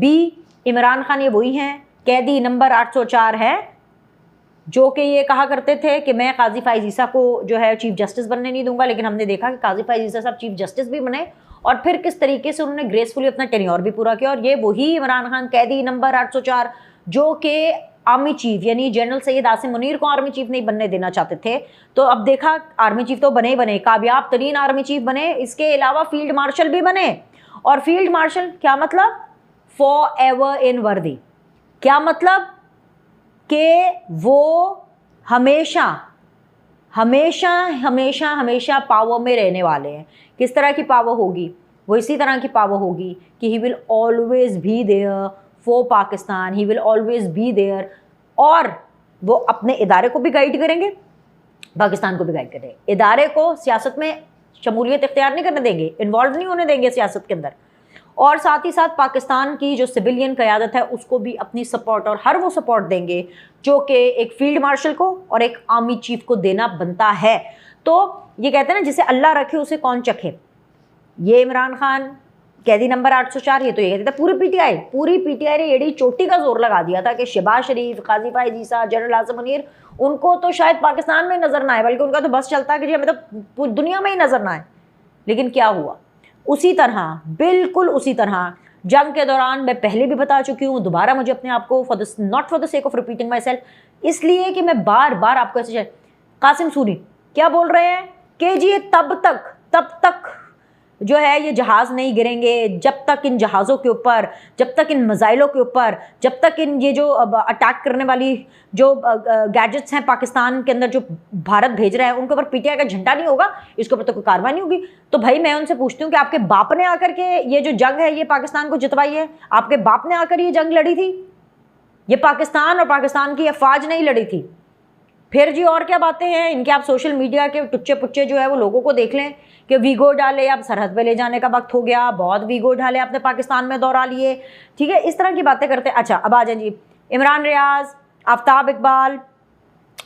Be Imran Khan یہ وہی ہیں قیدی نمبر 804 ہے جو کہ یہ کہا کرتے تھے کہ میں قاضی فائز عیسیٰ کو جو ہے چیف جسٹس بننے نہیں دوں گا، لیکن ہم نے دیکھا کہ قاضی فائز عیسیٰ صاحب چیف جسٹس بھی بنے اور پھر کس طریقے سے انہوں نے گریسفلی اپنا ٹینیور بھی پورا کیا. اور یہ وہی عمران خان قیدی نمبر 804 جو کہ آرمی چیف یعنی جنرل سید عاصم منیر کو آرمی چیف نہیں بننے دینا چاہتے تھے. تو اب دیکھا آرمی چیف تو بنے ہی بنے، کامیاب ترین آرمی چیف بنے، اس کے علاوہ فیلڈ مارشل بھی بنے. اور فیلڈ مارشل کیا مطلب؟ فار ایور ان وردی. کیا مطلب؟ کہ وہ ہمیشہ ہمیشہ ہمیشہ ہمیشہ پاور میں رہنے والے ہیں. کس طرح کی پاور ہوگی؟ وہ اسی طرح کی پاور ہوگی کہ he will always be there for Pakistan, he will always be there. اور وہ اپنے ادارے کو بھی گائیڈ کریں گے، پاکستان کو بھی گائیڈ کریں گے. ادارے کو سیاست میں شمولیت اختیار نہیں کرنے دیں گے، انوالو نہیں ہونے دیں گے سیاست کے اندر. اور ساتھ ہی ساتھ پاکستان کی جو سویلین قیادت ہے اس کو بھی اپنی سپورٹ اور ہر وہ سپورٹ دیں گے جو کہ ایک فیلڈ مارشل کو اور ایک آرمی چیف کو دینا بنتا ہے. تو یہ کہتے ہیں نا جسے اللہ رکھے اسے کون چکھے. یہ عمران خان قیدی نمبر 804 یہ تو یہ کہتے تھے پوری پی ٹی آئی نے ایڑی چوٹی کا زور لگا دیا تھا کہ شہباز شریف، قاضی فائز عیسیٰ، جنرل عاصم منیر ان کو تو شاید پاکستان میں نظر نہ آئے، بلکہ ان کا تو بس چلتا ہے کہ جی ہمیں تو پوری دنیا میں ہی نظر نہ آئے. لیکن کیا ہوا؟ اسی طرح بالکل اسی طرح جنگ کے دوران میں پہلے بھی بتا چکی ہوں، دوبارہ مجھے اپنے آپ کو not for the sake of repeating myself, اس لیے کہ میں بار بار آپ کو ایسے قاسم سوری کیا بول رہے ہیں کہ جی تب تک جو ہے یہ جہاز نہیں گریں گے جب تک ان جہازوں کے اوپر، جب تک ان میزائلوں کے اوپر، جب تک ان یہ جو اٹیک کرنے والی جو گیجٹس ہیں پاکستان کے اندر جو بھارت بھیج رہا ہے ان کے اوپر پی ٹی آئی کا جھنڈا نہیں ہوگا، اس کے اوپر تو کوئی کارروائی نہیں ہوگی. تو بھائی میں ان سے پوچھتی ہوں کہ آپ کے باپ نے آ کر کے یہ جو جنگ ہے یہ پاکستان کو جتوائی ہے؟ آپ کے باپ نے آ کر یہ جنگ لڑی تھی؟ یہ پاکستان اور پاکستان کی افواج نہیں لڑی تھی. پھر جی اور کیا باتیں ہیں ان کے؟ آپ سوشل میڈیا کے ٹچے پچے جو ہے وہ لوگوں کو دیکھ لیں کہ ویگو ڈالے اب سرحد پہ لے جانے کا وقت ہو گیا، بہت ویگو ڈالے آپ نے پاکستان میں دورہ لیے، ٹھیک ہے، اس طرح کی باتیں کرتے ہیں. اچھا اب آ جائیں جی Imran Riaz, Aftab Iqbal,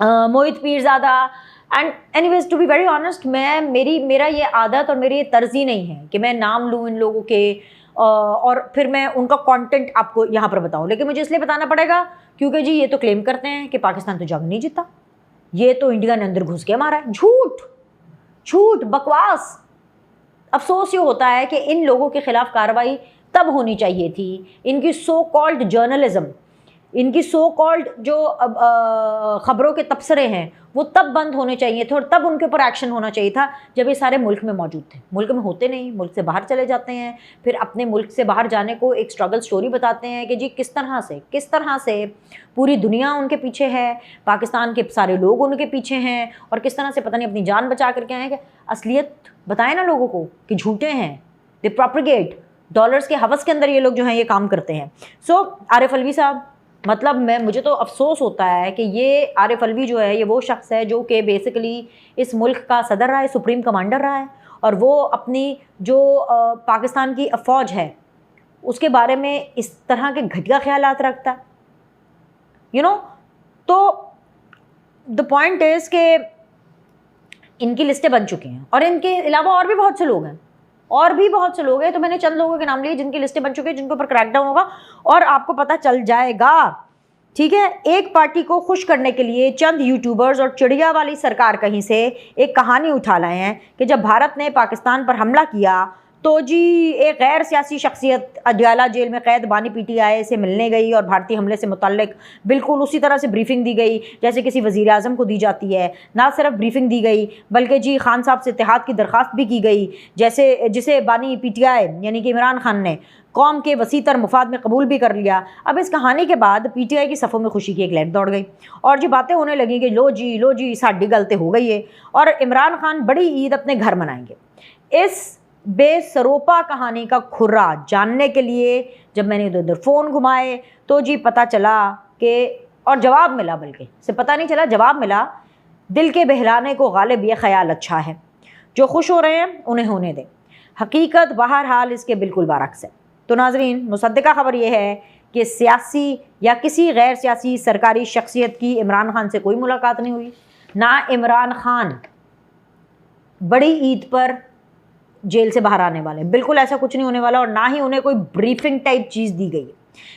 Mohit Pirzada. And anyways to be very honest میرا یہ عادت اور میری یہ طرز ہی نہیں ہے کہ میں نام لوں ان لوگوں کے اور پھر میں ان کا کانٹینٹ آپ کو یہاں پر بتاؤں. لیکن مجھے اس لیے بتانا پڑے گا کیونکہ جی یہ تو کلیم کرتے ہیں کہ پاکستان تو جنگ نہیں جیتا، یہ تو انڈیا نے اندر گھس کے مارا ہے. جھوٹ بکواس. افسوس یہ ہوتا ہے کہ ان لوگوں کے خلاف کارروائی تب ہونی چاہیے تھی. ان کی سو کالڈ جرنلزم، ان کی سو کالڈ جو خبروں کے تبصرے ہیں وہ تب بند ہونے چاہیے تھے اور تب ان کے اوپر ایکشن ہونا چاہیے تھا جب یہ سارے ملک میں موجود تھے. ملک میں ہوتے نہیں، ملک سے باہر چلے جاتے ہیں، پھر اپنے ملک سے باہر جانے کو ایک اسٹرگل سٹوری بتاتے ہیں کہ جی کس طرح سے پوری دنیا ان کے پیچھے ہے، پاکستان کے سارے لوگ ان کے پیچھے ہیں اور کس طرح سے پتہ نہیں اپنی جان بچا کر کے آئے. کہ اصلیت بتائیں نا لوگوں کو کہ جھوٹے ہیں. دے پروپیگیٹ ڈالرز کے ہوس کے اندر یہ لوگ جو ہیں یہ کام کرتے ہیں. سو عارف الوی صاحب، مطلب مجھے تو افسوس ہوتا ہے کہ یہ عارف الوی جو ہے یہ وہ شخص ہے جو کہ بیسیکلی اس ملک کا صدر رہا ہے، سپریم کمانڈر رہا ہے، اور وہ اپنی جو پاکستان کی فوج ہے اس کے بارے میں اس طرح کے گھٹیا خیالات رکھتا ہے. تو دا پوائنٹ از کہ ان کی لسٹیں بن چکی ہیں اور ان کے علاوہ اور بھی بہت سے لوگ ہیں تو میں نے چند لوگوں کے نام لیے جن کی لسٹیں بن چکی ہیں، جن کے اوپر کریک ڈاؤن ہوگا اور آپ کو پتہ چل جائے گا. ٹھیک ہے، ایک پارٹی کو خوش کرنے کے لیے چند یوٹیوبرز اور چڑیا والی سرکار کہیں سے ایک کہانی اٹھا لائے ہیں کہ جب بھارت نے پاکستان پر حملہ کیا تو جی ایک غیر سیاسی شخصیت اڈیالہ جیل میں قید بانی پی ٹی آئی سے ملنے گئی اور بھارتی حملے سے متعلق بالکل اسی طرح سے بریفنگ دی گئی جیسے کسی وزیر اعظم کو دی جاتی ہے. نہ صرف بریفنگ دی گئی بلکہ جی خان صاحب سے اتحاد کی درخواست بھی کی گئی جسے بانی پی ٹی آئی یعنی کہ عمران خان نے قوم کے وسیع تر مفاد میں قبول بھی کر لیا. اب اس کہانی کے بعد پی ٹی آئی کی صفوں میں خوشی کی ایک لہر دوڑ گئی اور جو باتیں ہونے لگیں کہ لو جی ساڈی غلطی ہو گئی ہے اور عمران خان بڑی عید اپنے گھر منائیں گے. اس بے سروپا کہانی کا کھرا جاننے کے لیے جب میں نے ادھر فون گھمائے تو جی پتہ چلا کہ اور جواب ملا، بلکہ سے پتہ نہیں چلا جواب ملا. دل کے بہلانے کو غالب یہ خیال اچھا ہے، جو خوش ہو رہے ہیں انہیں ہونے دیں. حقیقت بہرحال اس کے بالکل برعکس ہے. تو ناظرین، مصدقہ خبر یہ ہے کہ سیاسی یا کسی غیر سیاسی سرکاری شخصیت کی عمران خان سے کوئی ملاقات نہیں ہوئی، نہ عمران خان بڑی عید پر جیل سے باہر آنے والے، بالکل ایسا کچھ نہیں ہونے والا، اور نہ ہی انہیں کوئی بریفنگ ٹائپ چیز دی گئی.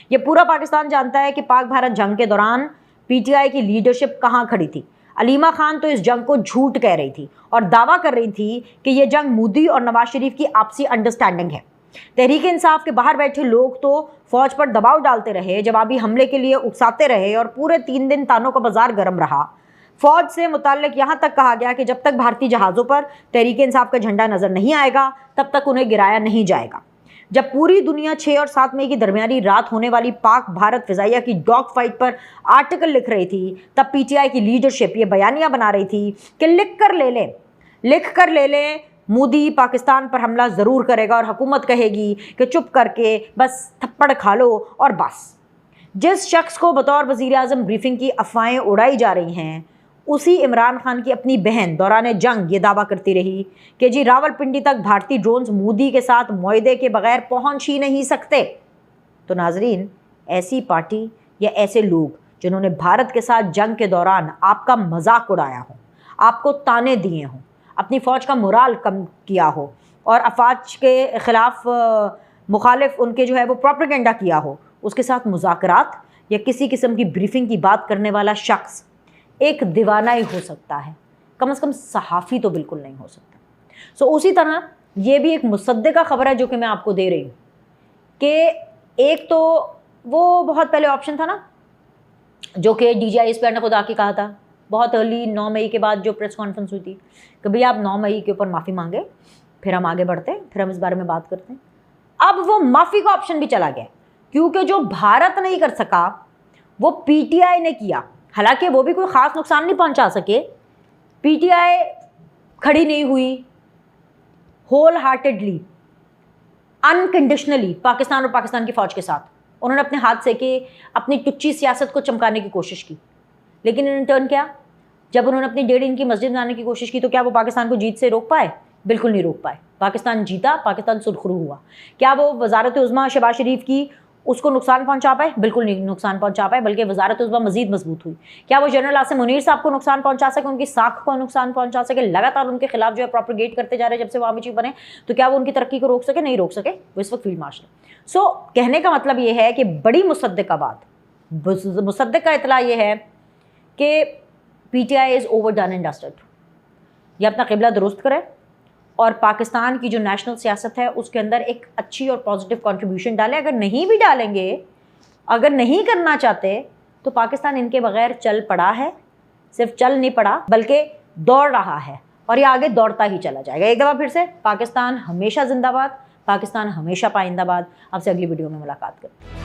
یہ پورا پاکستان جانتا ہے کہ پاک بھارت جنگ کے دوران PTI کی لیڈرشپ کہاں کھڑی تھی۔ علیمہ خان تو اس جنگ کو جھوٹ کہہ رہی تھی اور دعویٰ کر رہی تھی کہ یہ جنگ مودی اور نواز شریف کی آپسی انڈرسٹینڈنگ ہے۔ تحریک انصاف کے باہر بیٹھے لوگ تو فوج پر دباؤ ڈالتے رہے، جوابی حملے کے لیے اکساتے رہے اور پورے 3 دن تانوں کا بازار گرم رہا۔ فوج سے متعلق یہاں تک کہا گیا کہ جب تک بھارتی جہازوں پر تحریک انصاف کا جھنڈا نظر نہیں آئے گا تب تک انہیں گرایا نہیں جائے گا۔ جب پوری دنیا 6 اور 7 مئی کی درمیانی رات ہونے والی پاک بھارت فضائیہ کی ڈاگ فائٹ پر آرٹیکل لکھ رہی تھی، تب PTI کی لیڈرشپ یہ بیانیہ بنا رہی تھی کہ لکھ کر لے لیں مودی پاکستان پر حملہ ضرور کرے گا اور حکومت کہے گی کہ چپ کر کے بس تھپڑ کھا لو اور بس۔ جس شخص کو بطور وزیر اعظم بریفنگ کی افواہیں اڑائی جا رہی ہیں، اسی عمران خان کی اپنی بہن دوران جنگ یہ دعویٰ کرتی رہی کہ جی راولپنڈی تک بھارتی ڈرونز مودی کے ساتھ معاہدے کے بغیر پہنچ ہی نہیں سکتے۔ تو ناظرین، ایسی پارٹی یا ایسے لوگ جنہوں نے بھارت کے ساتھ جنگ کے دوران آپ کا مذاق اڑایا ہو، آپ کو تانے دیے ہوں، اپنی فوج کا مورال کم کیا ہو اور افواج کے خلاف مخالف ان کے جو ہے وہ پروپیگنڈا کیا ہو، اس کے ساتھ مذاکرات یا کسی قسم کی بریفنگ کی بات کرنے والا شخص ایک دیوانہ ہی ہو سکتا ہے، کم از کم صحافی تو بالکل نہیں ہو سکتا۔ اسی طرح یہ بھی ایک مصدقہ خبر ہے جو کہ میں آپ کو دے رہی ہوں کہ ایک تو وہ بہت پہلے آپشن تھا نا جو کہ DGI اسپیئر نے خود آ کے کہا تھا بہت ارلی 9 مئی کے بعد جو پریس کانفرنس ہوئی تھی کہ بھئی آپ 9 مئی کے اوپر معافی مانگے، پھر ہم آگے بڑھتے ہیں، پھر ہم اس بارے میں بات کرتے ہیں۔ اب وہ معافی کا آپشن بھی چلا گیا کیونکہ جو بھارت نہیں کر سکا وہ PTI نے کیا، حالانکہ وہ بھی کوئی خاص نقصان نہیں پہنچا سکے۔ PTI کھڑی نہیں ہوئی ہول ہارٹیڈلی، انکنڈیشنلی پاکستان اور پاکستان کی فوج کے ساتھ، انہوں نے اپنے ہاتھ سے کہ اپنی ٹچی سیاست کو چمکانے کی کوشش کی، لیکن ان ٹرن کیا، جب انہوں نے اپنی 1.5 انچ کی مسجد بنانے کی کوشش کی تو کیا وہ پاکستان کو جیت سے روک پائے؟ بالکل نہیں روک پائے۔ پاکستان جیتا، پاکستان سرخرو ہوا۔ کیا وہ وزارت عظمیٰ شہباز شریف کی اس کو نقصان پہنچا پائے؟ بالکل نہیں نقصان پہنچا پائے، بلکہ وزارت عظمیٰ مزید مضبوط ہوئی۔ کیا وہ جنرل عاصم منیر صاحب کو نقصان پہنچا سکے، ان کی ساکھ کو نقصان پہنچا سکے، لگاتار ان کے خلاف جو ہے پروپیگیٹ کرتے جا رہے جب سے وہ آرمی چیف بنے، تو کیا وہ ان کی ترقی کو روک سکے؟ نہیں روک سکے، وہ اس وقت فیلڈ مارشل۔ کہنے کا مطلب یہ ہے کہ بڑی مصدقہ بات، مصدقہ اطلاع یہ ہے کہ PTI is over done and dusted. یہ اپنا قبلہ درست کرے اور پاکستان کی جو نیشنل سیاست ہے اس کے اندر ایک اچھی اور پازیٹیو کنٹریبیوشن ڈالے۔ اگر نہیں بھی ڈالیں گے، اگر نہیں کرنا چاہتے تو پاکستان ان کے بغیر چل پڑا ہے، صرف چل نہیں پڑا بلکہ دوڑ رہا ہے اور یہ آگے دوڑتا ہی چلا جائے گا۔ ایک دفعہ پھر سے پاکستان ہمیشہ زندہ باد، پاکستان ہمیشہ پائندہ باد۔ آپ سے اگلی ویڈیو میں ملاقات کرتے ہیں۔